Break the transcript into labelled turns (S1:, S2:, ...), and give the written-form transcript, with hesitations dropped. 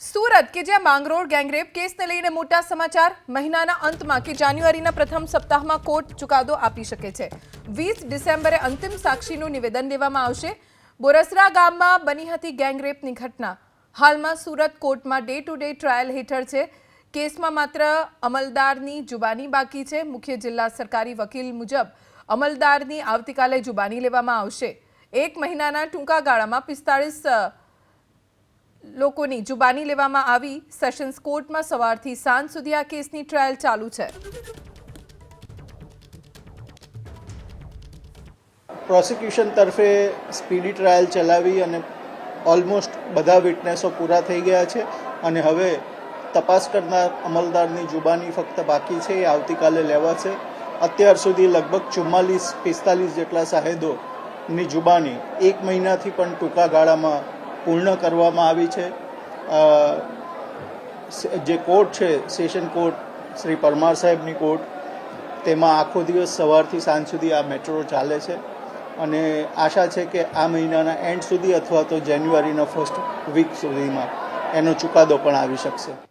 S1: સુરત કે જ્યાં માંગરોળ ગેંગરેપ કેસને લઈને મોટા સમાચાર મહિનાના અંતમાં કે જાન્યુઆરીના પ્રથમ સપ્તાહમાં કોર્ટ ચુકાદો આપી શકે છે। 20 ડિસેમ્બરે અંતિમ સાક્ષીનું નિવેદન લેવામાં આવશે। બોરસરા ગામમાં બની હતી ગેંગરેપની ઘટના। હાલમાં સુરત કોર્ટમાં ડે ટુ ડે ટ્રાયલ હેઠળ છે। કેસમાં માત્ર અમલદારની જુબાની બાકી છે। મુખ્ય જિલ્લા સરકારી વકીલ મુજબ અમલદારની આવતીકાલે જુબાની લેવામાં આવશે। એક મહિનાના ટૂંકા ગાળામાં 45 લોકોની જુબાની લેવામાં આવી। સેશન્સ કોર્ટમાં સવારથી સાંજ સુધી આ કેસની ટ્રાયલ ચાલુ છે।
S2: પ્રોસિક્યુશન તરફે સ્પીડી ટ્રાયલ ચલાવી અને ઓલમોસ્ટ બધા વિટનેસો પૂરા થઈ ગયા છે અને હવે તપાસ કરનાર અમલદારની જુબાની ફક્ત બાકી છે, એ આવતીકાલે લેવાશે। અત્યાર સુધી લગભગ 44-45 જેટલા સાહેદોની જુબાની એક મહિનાથી પણ ટૂંકા ગાળામાં પૂર્ણ કરવામાં આવી છે। જે કોર્ટ છે, સેશન કોર્ટ શ્રી પરમાર સાહેબની કોર્ટ, તેમાં આખો દિવસ સવારથી સાંજ સુધી આ મેટ્રો ચાલે છે અને આશા છે કે આ મહિનાના એન્ડ સુધી અથવા તો જાન્યુઆરીના ફર્સ્ટ વીક સુધીમાં એનો ચુકાદો પણ આવી શકશે।